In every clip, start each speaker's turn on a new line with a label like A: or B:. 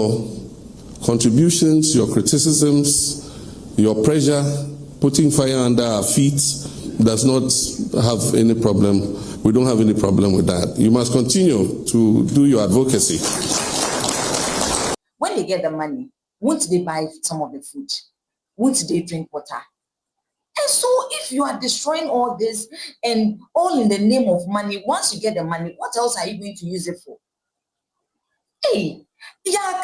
A: your contributions, your criticisms, your pressure, putting fire under our feet does not have any problem. We don't have any problem with that. You must continue to do your advocacy.
B: When they get the money, won't they buy some of the food? Won't they drink water? And so if you are destroying all this and all in the name of money, once you get the money, what else are you going to use it for? Hey, yeah,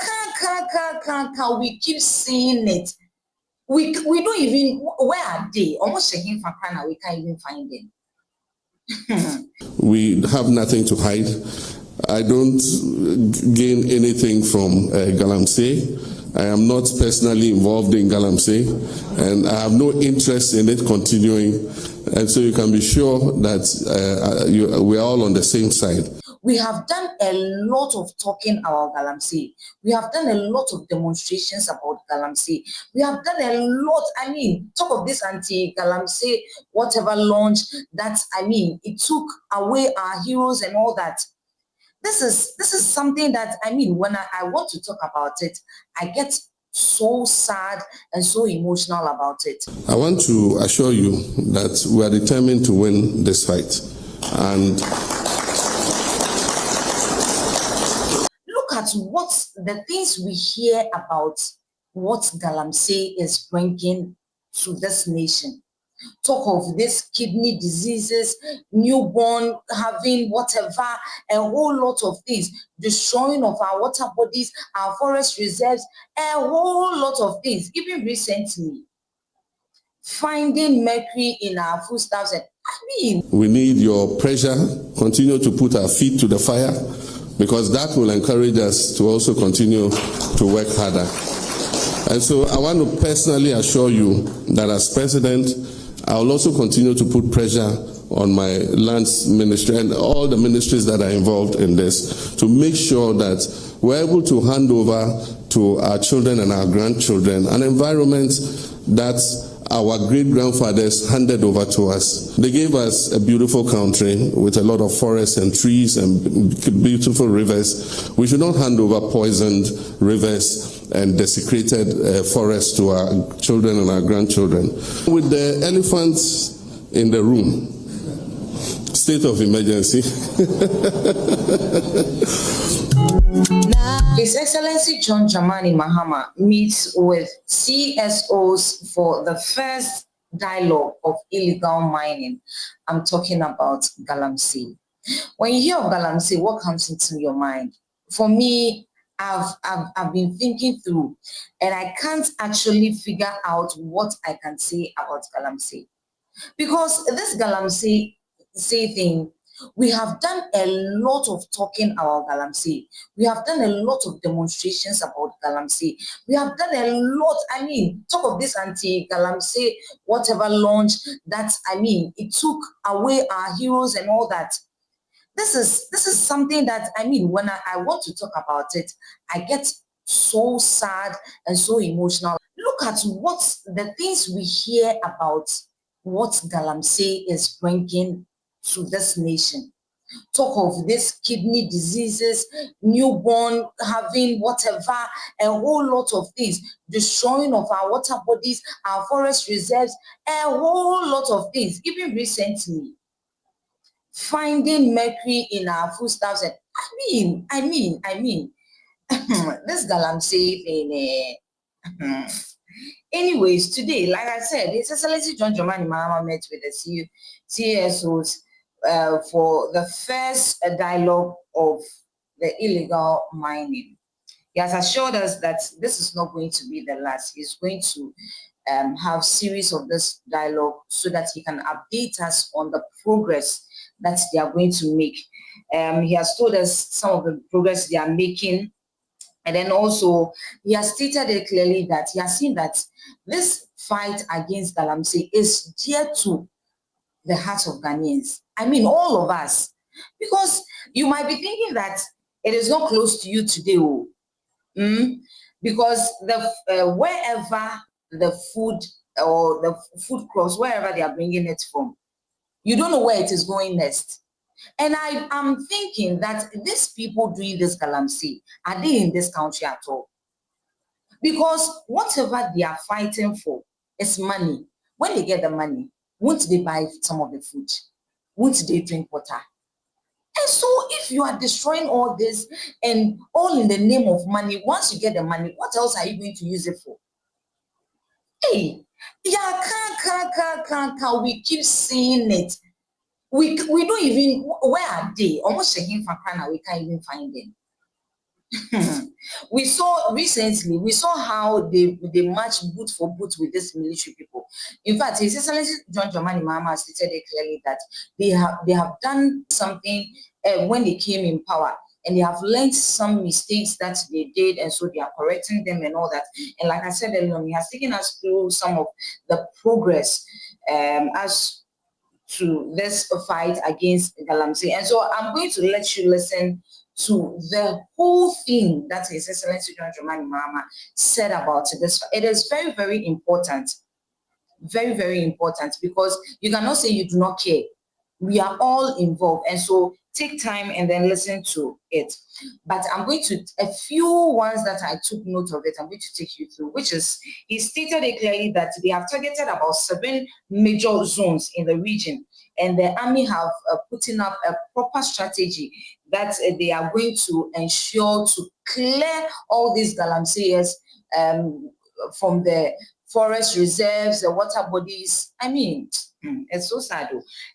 B: we keep seeing it. We don't even, where are they? Almost checking for crying, we can't even find them.
A: We have nothing to hide. I don't gain anything from galamsey. I am not personally involved in galamsey, and I have no interest in it continuing. And so you can be sure that we are all on the same side.
B: We have done a lot of talking about galamsey. We have done a lot of demonstrations about galamsey. We have done a lot, talk of this anti-galamsey, whatever launch that, it took away our heroes and all that. This is something that, when I want to talk about it, I get so sad and so emotional about it.
A: I want to assure you that we are determined to win this fight. And
B: look at what the things we hear about what galamsey is bringing to this nation. Talk of this kidney diseases, newborn having whatever, a whole lot of things, destroying of our water bodies, our forest reserves, a whole lot of things. Even recently, finding mercury in our foodstuffs.
A: We need your pressure. Continue to put our feet to the fire, because that will encourage us to also continue to work harder. And so I want to personally assure you that as president, I will also continue to put pressure on my lands ministry and all the ministries that are involved in this to make sure that we're able to hand over to our children and our grandchildren an environment that our great-grandfathers handed over to us. They gave us a beautiful country with a lot of forests and trees and beautiful rivers. We should not hand over poisoned rivers and desecrated forests to our children and our grandchildren. With the elephants in the room, state of emergency.
B: His Excellency John Dramani Mahama meets with CSOs for the first dialogue of illegal mining. I'm talking about galamsey. When you hear of galamsey, what comes into your mind? For me, I've been thinking through, and I can't actually figure out what I can say about galamsey, because this galamsey thing, we have done a lot of talking about galamsey. We have done a lot of demonstrations about galamsey. We have done a lot, talk of this anti-galamsey, whatever launch that, it took away our heroes and all that. This is something that, when I want to talk about it, I get so sad and so emotional. Look at what the things we hear about what galamsey is bringing to this nation. Talk of this kidney diseases, newborn having whatever, a whole lot of things, destroying of our water bodies, our forest reserves, a whole lot of things. Even recently, finding mercury in our foodstuffs. This galamsey thing. Anyways, today, like I said, His Excellency John Dramani Mahama met with the CSOs for the first dialogue of the illegal mining. He has assured us that this is not going to be the last. He's going to have series of this dialogue so that he can update us on the progress that they are going to make. He has told us some of the progress they are making. And then also, he has stated it clearly that he has seen that this fight against galamsey is dear to the hearts of Ghanaians. All of us. Because you might be thinking that it is not close to you today. Because wherever the food or the food crops, wherever they are bringing it from, you don't know where it is going next. And I am thinking that these people doing this galamsey, are they in this country at all? Because whatever they are fighting for is money. When they get the money, won't they buy some of the food? Won't they drink water? And so if you are destroying all this and all in the name of money, once you get the money, what else are you going to use it for? Hey, yeah, we keep seeing it. We don't even, where are they? Almost checking for Krana, we can't even find them. We saw recently, we saw how they match boot for boot with these military people. In fact, His Excellency John Dramani Mahama stated it clearly that they have done something when they came in power, and they have learned some mistakes that they did, and so they are correcting them and all that. And like I said earlier on, he has taken us through some of the progress as to this fight against galamsey. And so I'm going to let you listen to the whole thing that His Excellency John Dramani Mahama said about this. It is very, very important. Very, very important, because you cannot say you do not care. We are all involved, and so take time and then listen to it. But I'm going to, a few ones that I took note of it, I'm going to take you through, which is, he stated it clearly that they have targeted about 7 major zones in the region, and the army have putting up a proper strategy that they are going to ensure to clear all these galamseyers from the forest reserves, the water bodies. I mean, it's so sad.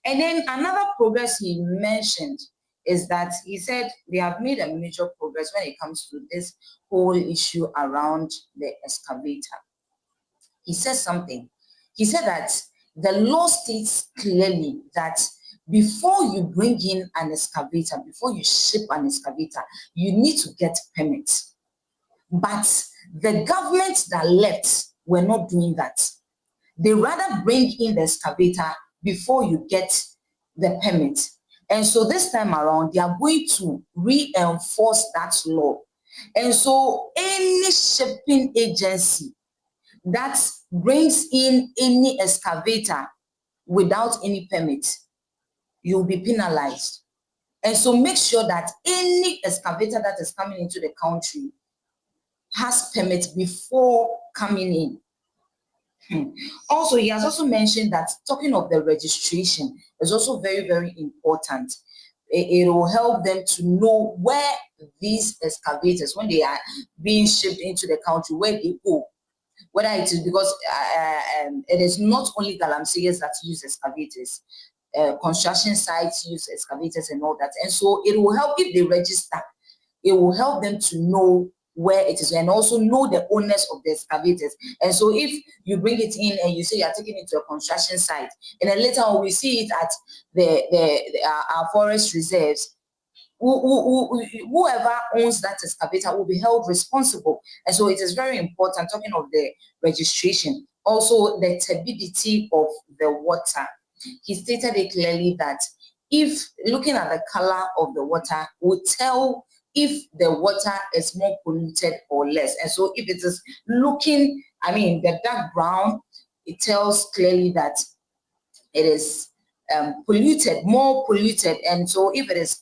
B: And then another progress he mentioned is that he said they have made a major progress when it comes to this whole issue around the excavator. He says something. He said that the law states clearly that before you bring in an excavator, before you ship an excavator, you need to get permits. But the government that left were not doing that. They rather bring in the excavator before you get the permit. And so this time around, they are going to reinforce that law. And so any shipping agency that brings in any excavator without any permit, you'll be penalized. And so make sure that any excavator that is coming into the country has permit before coming in. Also, he has also mentioned that talking of the registration is also very, very important. It will help them to know where these excavators, when they are being shipped into the country, where they go. Whether it is because it is not only galamseyers that use excavators, construction sites use excavators and all that. And so it will help if they register. It will help them to know where it is and also know the owners of the excavators. And so if you bring it in and you say you're taking it to a construction site, and then later on we see it at our forest reserves, whoever owns that excavator will be held responsible. And so it is very important, talking of the registration, also the turbidity of the water. He stated it clearly that if looking at the color of the water will tell if the water is more polluted or less. And so if it is looking, I mean, the dark brown, it tells clearly that it is polluted, more polluted. And so if it is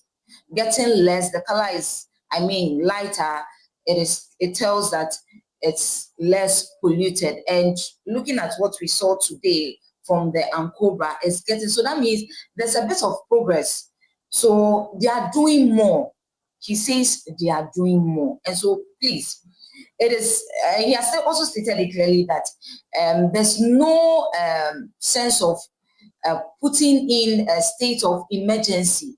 B: getting less, the color is, I mean, lighter, it tells that it's less polluted. And looking at what we saw today from the Ankobra is getting, so that means there's a bit of progress. So they are doing more. He says they are doing more. And so please, it is, he has also stated it clearly that there's no sense of putting in a state of emergency.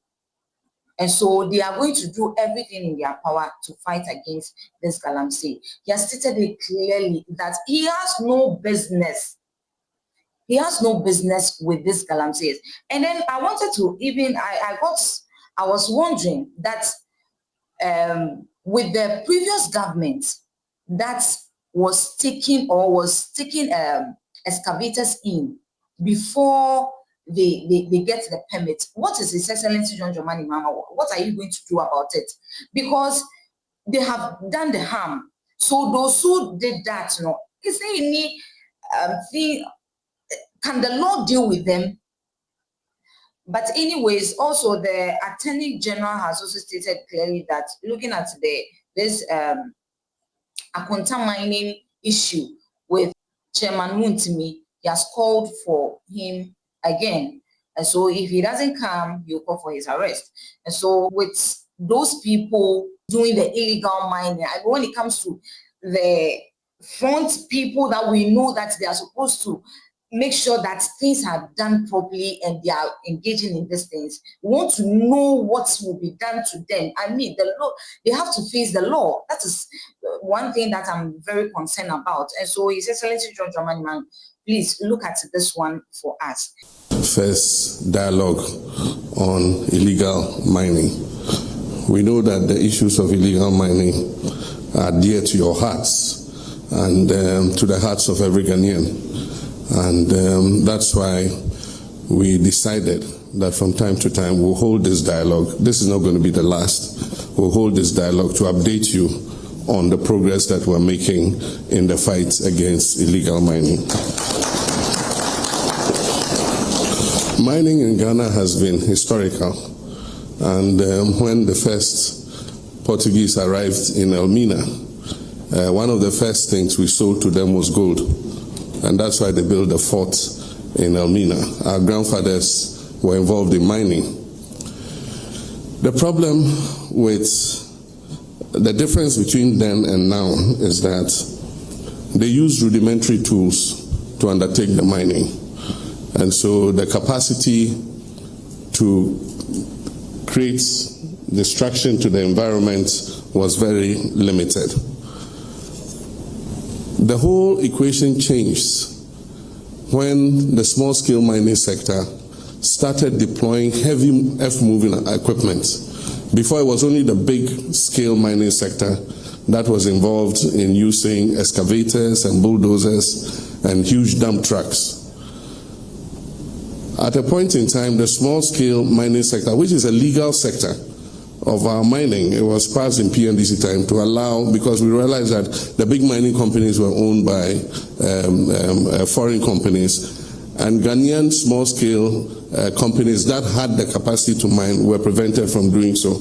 B: And so they are going to do everything in their power to fight against this galamsey. He has stated it clearly that he has no business. He has no business with this galamsey. And then I wanted to even, I was wondering that with the previous government that was taking excavators in before they get the permit, what is His Excellency John Dramani Mahama? What are you going to do about it? Because they have done the harm. So those who did that, you know, is there any thing? Can the law deal with them? But anyways, also the Attorney General has also stated clearly that looking at this Akonta mining issue with Chairman Muntimi, he has called for him again. And so if he doesn't come, he'll call for his arrest. And so with those people doing the illegal mining, and when it comes to the front people that we know that they are supposed to make sure that things are done properly and they are engaging in these things, we want to know what will be done to them. I mean, the law, they have to face the law. That is one thing that I'm very concerned about. And so His Excellency John Dramani Mahama, please look at this one for us.
A: First dialogue on illegal mining. We know that the issues of illegal mining are dear to your hearts and to the hearts of every Ghanaian. And that's why we decided that from time to time we'll hold this dialogue. This is not going to be the last. We'll hold this dialogue to update you on the progress that we're making in the fight against illegal mining. Mining in Ghana has been historical. And when the first Portuguese arrived in Elmina, one of the first things we sold to them was gold. And that's why they built a fort in Elmina. Our grandfathers were involved in mining. The problem with the difference between then and now is that they use rudimentary tools to undertake the mining. And so the capacity to create destruction to the environment was very limited. The whole equation changed when the small-scale mining sector started deploying heavy earth-moving equipment. Before, it was only the big-scale mining sector that was involved in using excavators and bulldozers and huge dump trucks. At a point in time, the small-scale mining sector, which is a legal sector of our mining, it was passed in PNDC time to allow, because we realized that the big mining companies were owned by foreign companies, and Ghanaian small-scale companies that had the capacity to mine were prevented from doing so.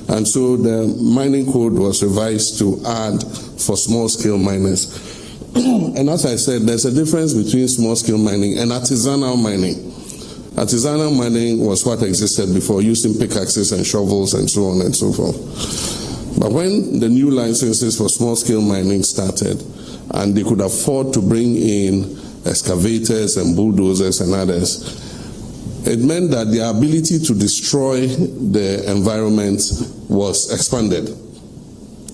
A: And so the mining code was revised to add for small-scale miners. And as I said, there's a difference between small-scale mining and artisanal mining. Artisanal mining was what existed before, using pickaxes and shovels and so on and so forth. But when the new licenses for small-scale mining started, and they could afford to bring in excavators and bulldozers and others, it meant that the ability to destroy the environment was expanded.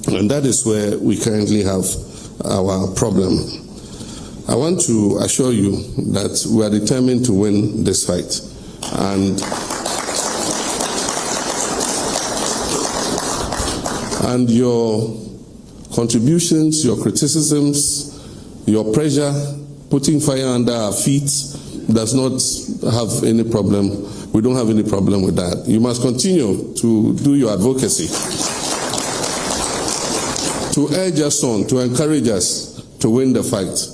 A: And that is where we currently have our problem. I want to assure you that we are determined to win this fight. And your contributions, your criticisms, your pressure, putting fire under our feet does not have any problem. We don't have any problem with that. You must continue to do your advocacy, to urge us on, to encourage us to win the fight.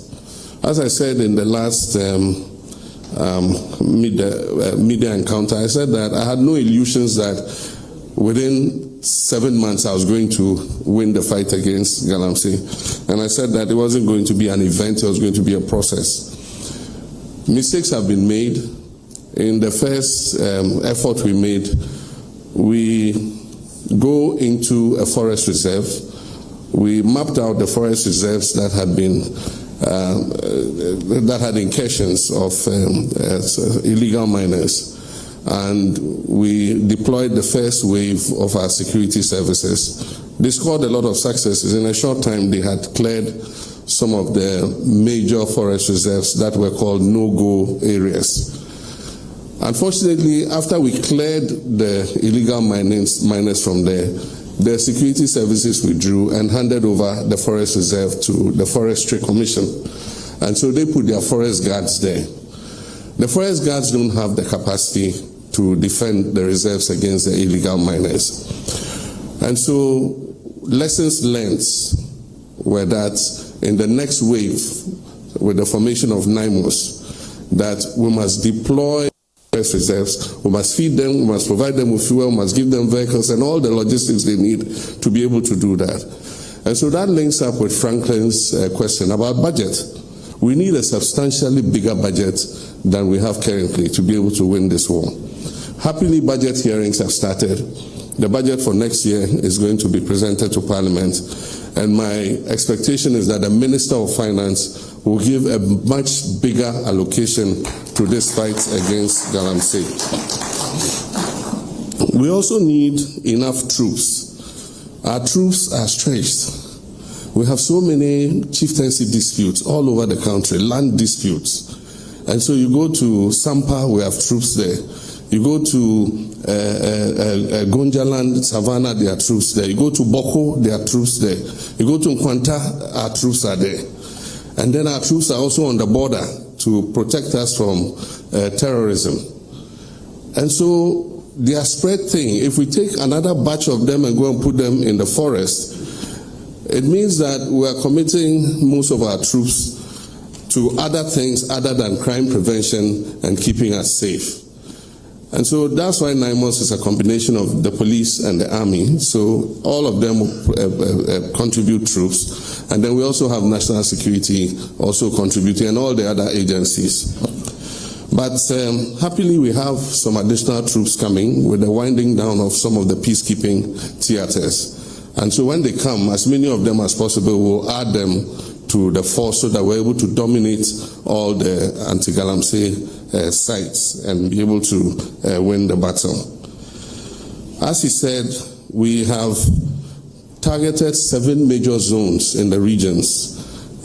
A: As I said in the last media encounter, I said that I had no illusions that within 7 months I was going to win the fight against galamsey. And I said that it wasn't going to be an event, it was going to be a process. Mistakes have been made. In the first effort we made, we go into a forest reserve. We mapped out the forest reserves that had been that had incursions of illegal miners, and we deployed the first wave of our security services. They scored a lot of successes. In a short time, they had cleared some of the major forest reserves that were called no-go areas. Unfortunately, after we cleared the illegal miners from there, the security services withdrew and handed over the forest reserve to the Forestry Commission. And so they put their forest guards there. The forest guards don't have the capacity to defend the reserves against the illegal miners. And so lessons learned were that in the next wave, with the formation of NIMOS, that we must deploy reserves, we must feed them, we must provide them with fuel, we must give them vehicles and all the logistics they need to be able to do that. And so that links up with Franklin's question about budget. We need a substantially bigger budget than we have currently to be able to win this war. Happily, budget hearings have started. The budget for next year is going to be presented to Parliament, and my expectation is that the Minister of Finance will give a much bigger allocation to this fight against galamsey. We also need enough troops. Our troops are stretched. We have so many chieftaincy disputes all over the country, land disputes. And so you go to Sampa, we have troops there. You go to Gonjaland, Savannah, there are troops there. You go to Boko, there are troops there. You go to Nkwanta, our troops are there. And then our troops are also on the border to protect us from terrorism. And so they are spread thin. If we take another batch of them and go and put them in the forest, it means that we are committing most of our troops to other things other than crime prevention and keeping us safe. And so that's why NIMOS is a combination of the police and the army. So all of them contribute troops. And then we also have national security also contributing and all the other agencies. But happily we have some additional troops coming with the winding down of some of the peacekeeping theaters. And so when they come, as many of them as possible, we'll add them to the force so that we're able to dominate all the anti-galamsey sites and be able to win the battle. As he said, we have targeted 7 major zones in the regions,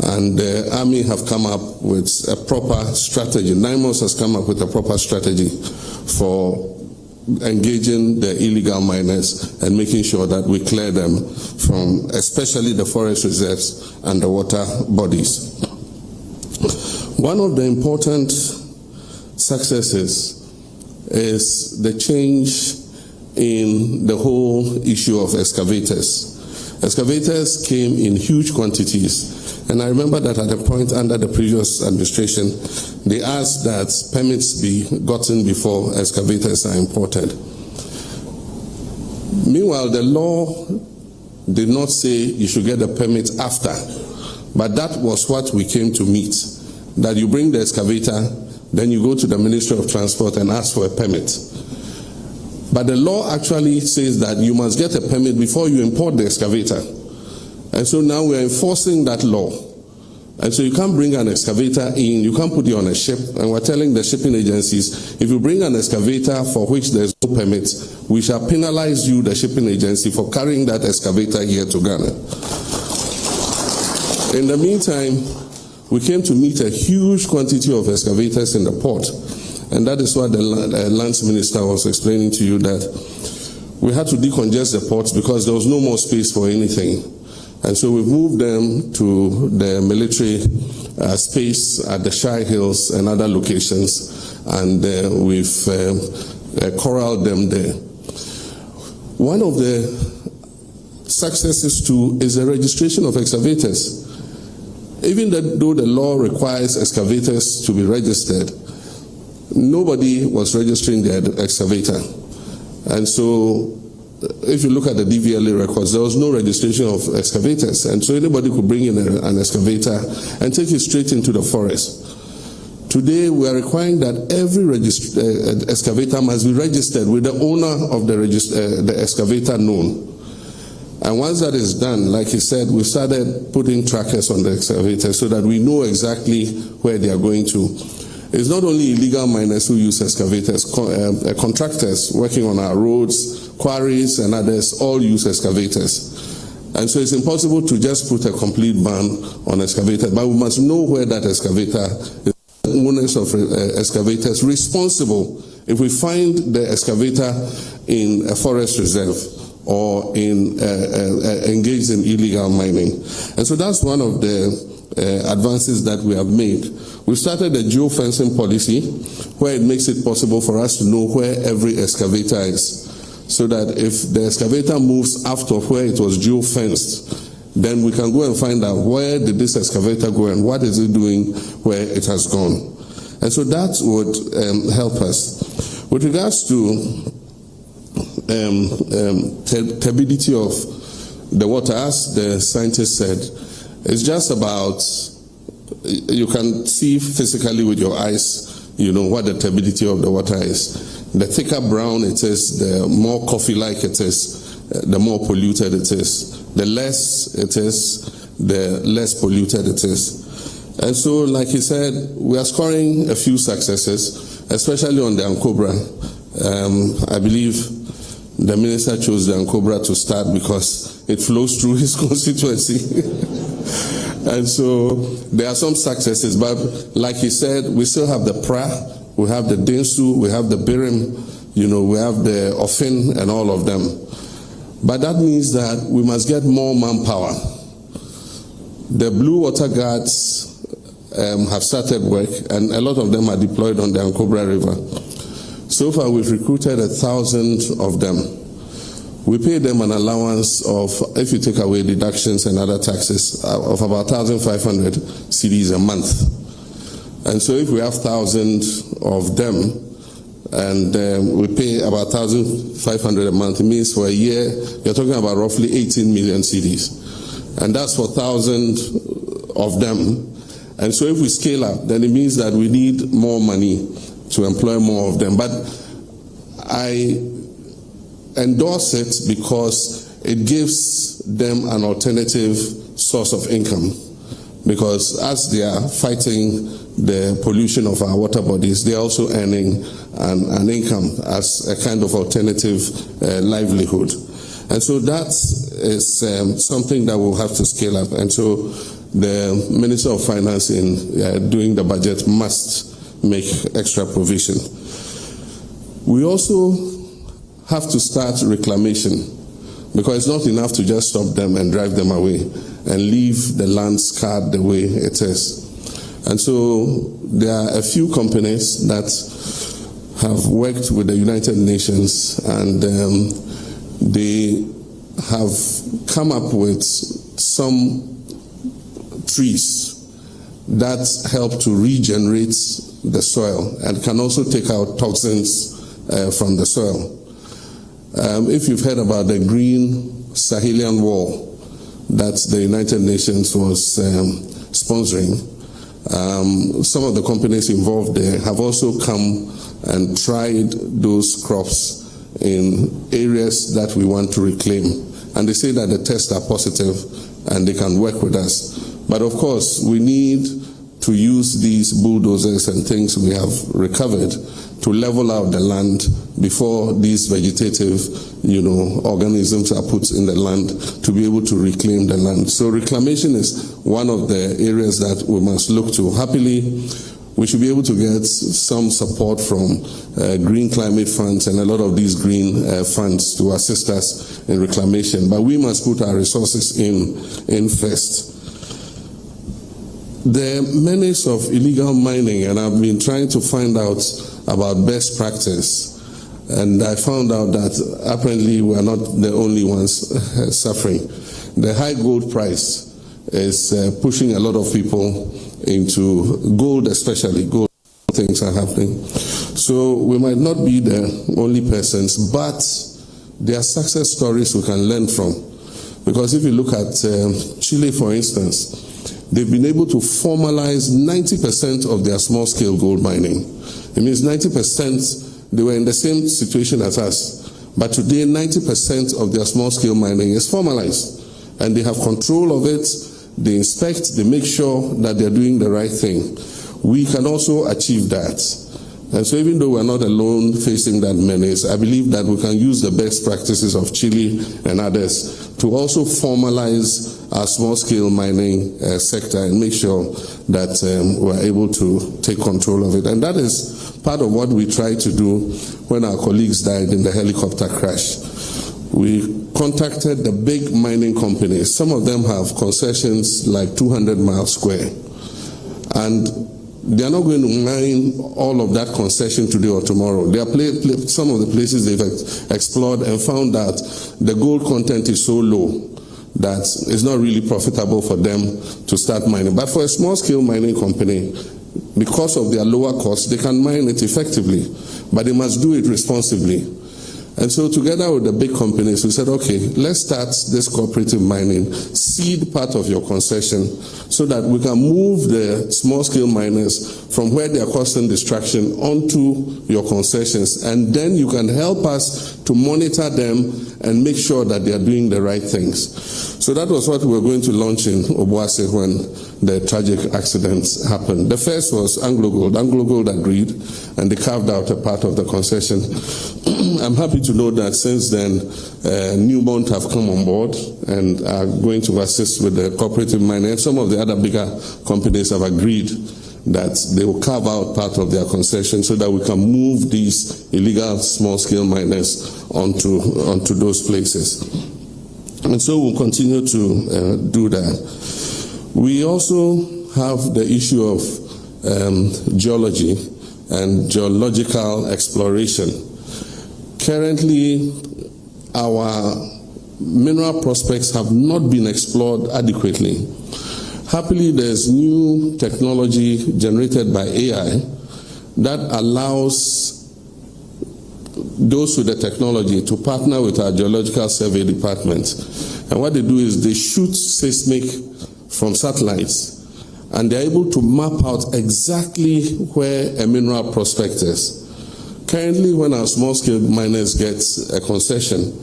A: and the army have come up with a proper strategy. NIMOS has come up with a proper strategy for engaging the illegal miners and making sure that we clear them from especially the forest reserves and the water bodies. One of the important successes is the change in the whole issue of excavators. Excavators came in huge quantities, and I remember that at a point under the previous administration, they asked that permits be gotten before excavators are imported. Meanwhile, the law did not say you should get a permit after, but that was what we came to meet, that you bring the excavator, then you go to the Ministry of Transport and ask for a permit. But the law actually says that you must get a permit before you import the excavator. And so now we're enforcing that law. And so you can't bring an excavator in, you can't put it on a ship, and we're telling the shipping agencies, if you bring an excavator for which there's no permit, we shall penalize you, the shipping agency, for carrying that excavator here to Ghana. In the meantime, we came to meet a huge quantity of excavators in the port. And that is what the lands minister was explaining to you, that we had to decongest the ports because there was no more space for anything. And so we've moved them to the military space at the Shire Hills and other locations, and we've corralled them there. One of the successes too is the registration of excavators. Even though the law requires excavators to be registered, nobody was registering their excavator. And so if you look at the DVLA records, there was no registration of excavators. And so anybody could bring in an excavator and take it straight into the forest. Today, we are requiring that every excavator must be registered with the owner of the excavator known. And once that is done, like he said, we started putting trackers on the excavator so that we know exactly where they are going to. It's not only illegal miners who use excavators, contractors working on our roads, quarries and others all use excavators. And so it's impossible to just put a complete ban on excavators, but we must know where that excavator is. Owners of excavators responsible if we find the excavator in a forest reserve or engaged in illegal mining. And so that's one of the advances that we have made. We've started a geofencing policy where it makes it possible for us to know where every excavator is, so that if the excavator moves after where it was geofenced, then we can go and find out where did this excavator go and what is it doing where it has gone. And so that would help us. With regards to turbidity of the water, as the scientist said, it's just about, you can see physically with your eyes, what the turbidity of the water is. The thicker brown it is, the more coffee-like it is, the more polluted it is. The less it is, the less polluted it is. And so, like he said, we are scoring a few successes, especially on the Ankobra. I believe the minister chose the Ankobra to start because it flows through his constituency. And so there are some successes, but like he said, we still have the Pra, we have the Densu, we have the Birim, we have the Ofin and all of them. But that means that we must get more manpower. The Blue Water Guards have started work, and a lot of them are deployed on the Ankobra River. So far, we've recruited 1,000 of them. We pay them an allowance of, if you take away deductions and other taxes, of about 1,500 cedis a month. And so if we have 1,000 of them, and we pay about 1,500 a month, it means for a year, you're talking about roughly 18 million cedis. And that's for 1,000 of them. And so if we scale up, then it means that we need more money to employ more of them. But I endorse it because it gives them an alternative source of income. Because as they are fighting the pollution of our water bodies, they are also earning an income as a kind of alternative livelihood. And so that is something that we'll have to scale up. And so the Minister of Finance in doing the budget must make extra provision. We also have to start reclamation, because it's not enough to just stop them and drive them away and leave the land scarred the way it is. And so there are a few companies that have worked with the United Nations, and they have come up with some trees that help to regenerate the soil and can also take out toxins from the soil. If you've heard about the green Sahelian wall that the United Nations was sponsoring, some of the companies involved there have also come and tried those crops in areas that we want to reclaim. And they say that the tests are positive and they can work with us. But of course, we need to use these bulldozers and things we have recovered to level out the land before these vegetative, organisms are put in the land to be able to reclaim the land. So reclamation is one of the areas that we must look to. Happily, we should be able to get some support from green climate funds and a lot of these green funds to assist us in reclamation. But we must put our resources in first. The menace of illegal mining, and I've been trying to find out about best practice, and I found out that apparently we are not the only ones suffering. The high gold price is pushing a lot of people into gold, especially gold things are happening. So we might not be the only persons, but there are success stories we can learn from. Because if you look at Chile, for instance, they've been able to formalize 90% of their small-scale gold mining. It means 90%, they were in the same situation as us. But today, 90% of their small-scale mining is formalized. And they have control of it, they inspect, they make sure that they're doing the right thing. We can also achieve that. And so even though we're not alone facing that menace, I believe that we can use the best practices of Chile and others to also formalize our small-scale mining sector and make sure that we're able to take control of it. And that is part of what we tried to do when our colleagues died in the helicopter crash. We contacted the big mining companies. Some of them have concessions like 200 miles square. And they are not going to mine all of that concession today or tomorrow. They are some of the places they've explored and found that the gold content is so low that it's not really profitable for them to start mining. But for a small-scale mining company, because of their lower costs, they can mine it effectively, but they must do it responsibly. And so together with the big companies, we said, okay, let's start this cooperative mining, seed part of your concession so that we can move the small-scale miners from where they are causing distraction onto your concessions. And then you can help us to monitor them and make sure that they are doing the right things. So that was what we were going to launch in Obuasi when the tragic accidents happened. The first was Anglo Gold. Anglo Gold agreed, and they carved out a part of the concession. I'm happy to know that since then, Newmont have come on board and are going to assist with the cooperative mining. And some of the other bigger companies have agreed that they will carve out part of their concession so that we can move these illegal small-scale miners onto those places. And so we'll continue to do that. We also have the issue of geology and geological exploration. Currently, our mineral prospects have not been explored adequately. Happily, there's new technology generated by AI that allows those with the technology to partner with our geological survey department. And what they do is they shoot seismic from satellites, and they're able to map out exactly where a mineral prospect is. Currently, when our small-scale miners get a concession,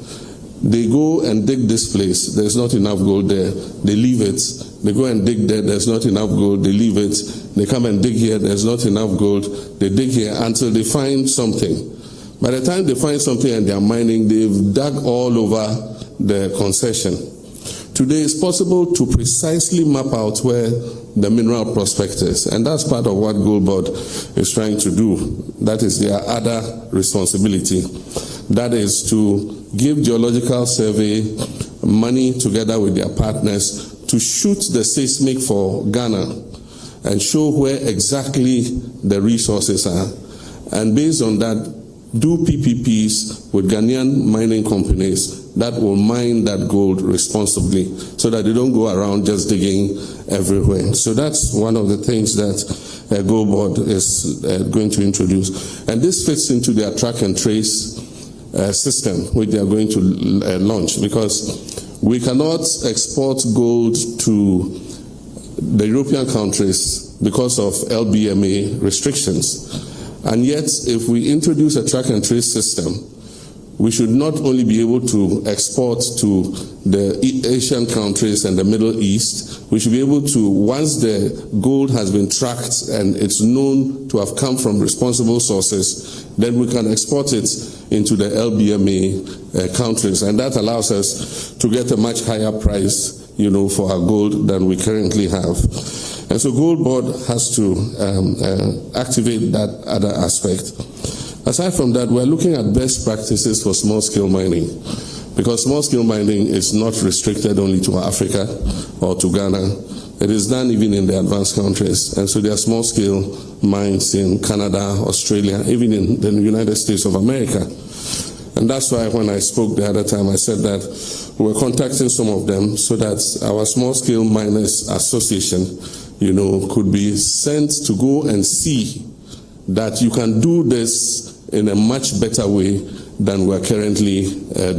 A: they go and dig this place. There's not enough gold there. They leave it. They go and dig there. There's not enough gold. They leave it. They come and dig here. There's not enough gold. They dig here until they find something. By the time they find something and they're mining, they've dug all over the concession. Today, it's possible to precisely map out where the mineral prospect is, and that's part of what Gold Board is trying to do. That is their other responsibility. That is to give geological survey money together with their partners to shoot the seismic for Ghana and show where exactly the resources are. And based on that, do PPPs with Ghanaian mining companies that will mine that gold responsibly so that they don't go around just digging everywhere. So that's one of the things that Gold Board is going to introduce. And this fits into their track and trace system which they are going to launch, because we cannot export gold to the European countries because of LBMA restrictions. And yet, if we introduce a track and trace system, we should not only be able to export to the Asian countries and the Middle East, we should be able to, once the gold has been tracked and it's known to have come from responsible sources, then we can export it into the LBMA countries. And that allows us to get a much higher price, for our gold than we currently have. And so Gold Board has to activate that other aspect. Aside from that, we're looking at best practices for small-scale mining, because small-scale mining is not restricted only to Africa or to Ghana. It is done even in the advanced countries. And so there are small-scale mines in Canada, Australia, even in the United States of America. And that's why when I spoke the other time, I said that we're contacting some of them so that our Small-Scale Miners Association, could be sent to go and see that you can do this in a much better way than we're currently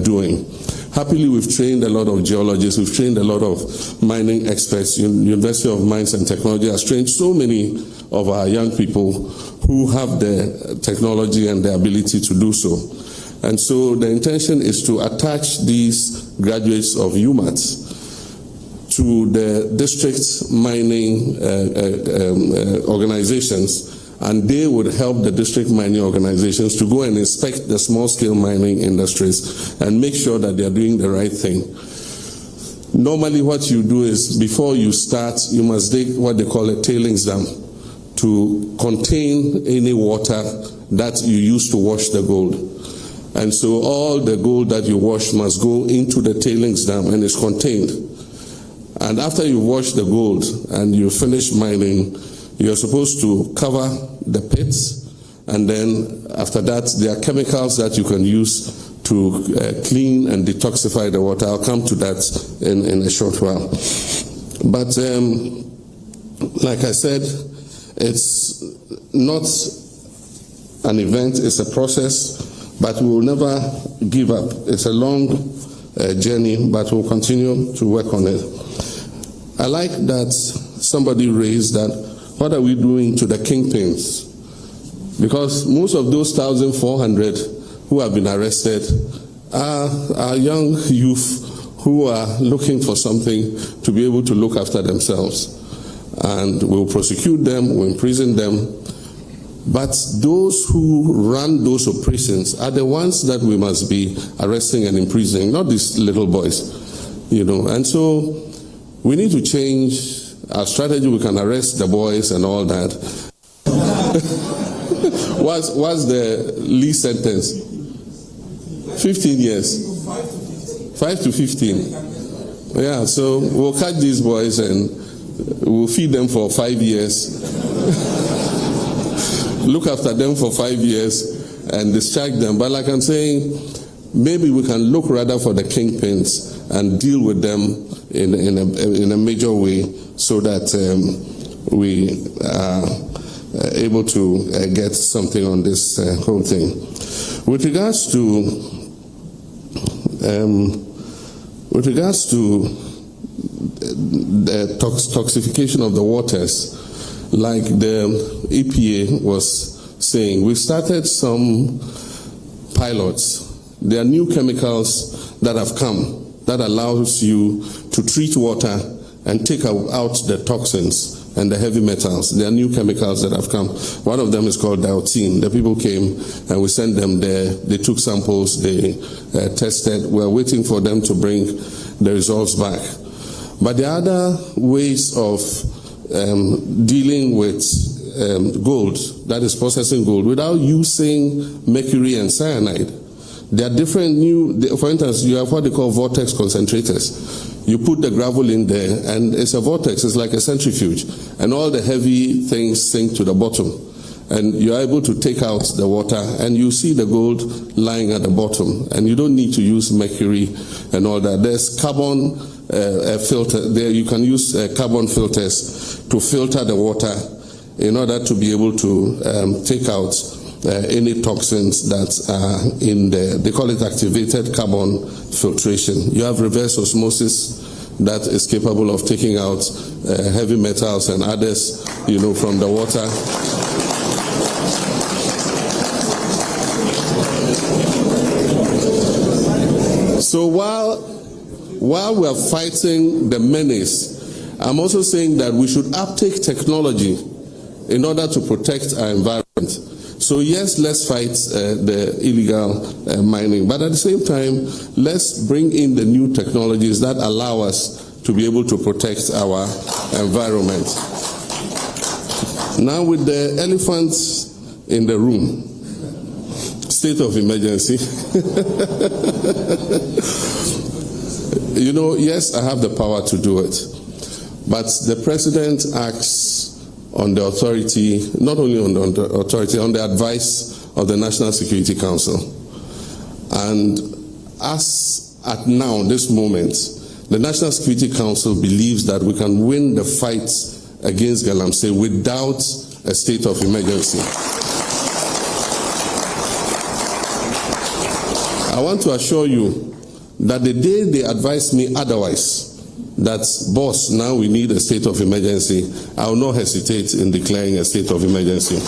A: doing. Happily, we've trained a lot of geologists, we've trained a lot of mining experts. University of Mines and Technology has trained so many of our young people who have the technology and the ability to do so. And so the intention is to attach these graduates of UMAT to the district mining organizations, and they would help the district mining organizations to go and inspect the small-scale mining industries and make sure that they are doing the right thing. Normally what you do is, before you start, you must dig what they call a tailings dam to contain any water that you use to wash the gold. And so all the gold that you wash must go into the tailings dam and is contained. And after you wash the gold and you finish mining, you're supposed to cover the pits, and then after that there are chemicals that you can use to clean and detoxify the water. I'll come to that in a short while. But like I said, it's not an event, it's a process. but we will never give up. It's a long journey, but we'll continue to work on it. I like that somebody raised that, what are we doing to the kingpins? Because most of those 1,400 who have been arrested are young youth who are looking for something to be able to look after themselves. And we'll prosecute them, we'll imprison them. But those who run those operations are the ones that we must be arresting and imprisoning, not these little boys, And so we need to change our strategy. We can arrest the boys and all that. What's the least sentence? 15 years. 5 to 15. Yeah, so we'll catch these boys and we'll feed them for 5 years. Look after them for 5 years and discharge them. But like I'm saying, maybe we can look rather for the kingpins and deal with them in a major way so that we are able to get something on this whole thing. With regards to the toxification of the waters, like the EPA was saying, we've started some pilots. There are new chemicals that have come that allows you to treat water and take out the toxins and the heavy metals. There are new chemicals that have come. One of them is called dioxin. The people came and we sent them there. They took samples, they tested. We're waiting for them to bring the results back. But there are other ways of dealing with gold, that is processing gold, without using mercury and cyanide. There are different for instance, you have what they call vortex concentrators. You put the gravel in there and it's a vortex, it's like a centrifuge, and all the heavy things sink to the bottom. And you're able to take out the water and you see the gold lying at the bottom, and you don't need to use mercury and all that. There's carbon filter there. You can use carbon filters to filter the water in order to be able to take out any toxins that are in there. They call it activated carbon filtration. You have reverse osmosis that is capable of taking out heavy metals and others, from the water. So while we're fighting the menace, I'm also saying that we should uptake technology in order to protect our environment. So yes, let's fight the illegal mining, but at the same time, let's bring in the new technologies that allow us to be able to protect our environment. Now, with the elephants in the room, state of emergency. Yes, I have the power to do it, but the president acts on the authority, not only on the authority, on the advice of the National Security Council. And as at now, this moment, the National Security Council believes that we can win the fight against galamsey without a state of emergency. I want to assure you that the day they advise me otherwise, that, boss, now we need a state of emergency, I will not hesitate in declaring a state of emergency.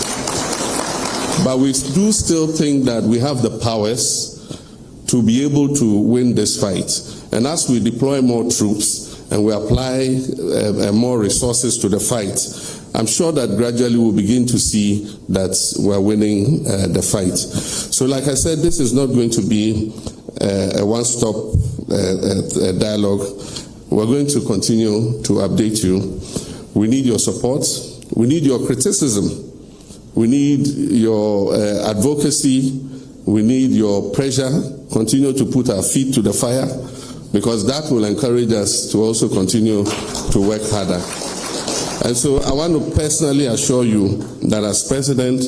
A: But we do still think that we have the powers to be able to win this fight. And as we deploy more troops and we apply more resources to the fight, I'm sure that gradually we'll begin to see that we're winning the fight. So like I said, this is not going to be a one-stop dialogue. We're going to continue to update you. We need your support. We need your criticism. We need your advocacy. We need your pressure. Continue to put our feet to the fire, because that will encourage us to also continue to work harder. And so I want to personally assure you that as president,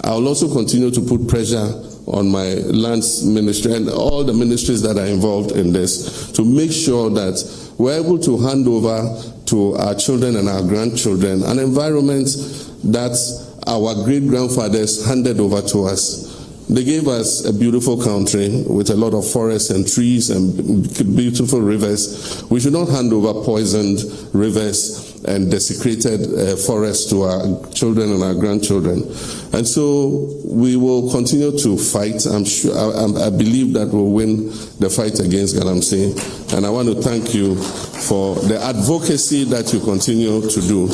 A: I will also continue to put pressure on my lands ministry and all the ministries that are involved in this to make sure that we're able to hand over to our children and our grandchildren an environment that our great-grandfathers handed over to us. They gave us a beautiful country with a lot of forests and trees and beautiful rivers. We should not hand over poisoned rivers and desecrated forests to our children and our grandchildren. And so we will continue to fight. I'm sure, I believe that we'll win the fight against galamsey. And I want to thank you for the advocacy that you continue to do.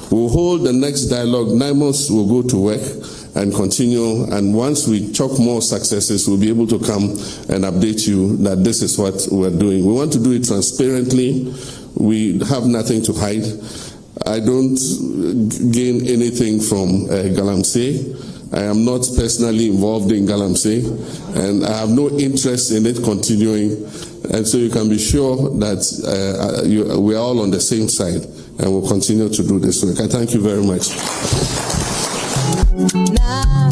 A: We'll hold the next dialogue. 9 months will go to work and continue, and once we chalk more successes, we'll be able to come and update you that this is what we're doing. We want to do it transparently. We have nothing to hide. I don't gain anything from galamsey. I am not personally involved in galamsey, and I have no interest in it continuing. And so you can be sure that we are all on the same side, and we'll continue to do this work. I thank you very much.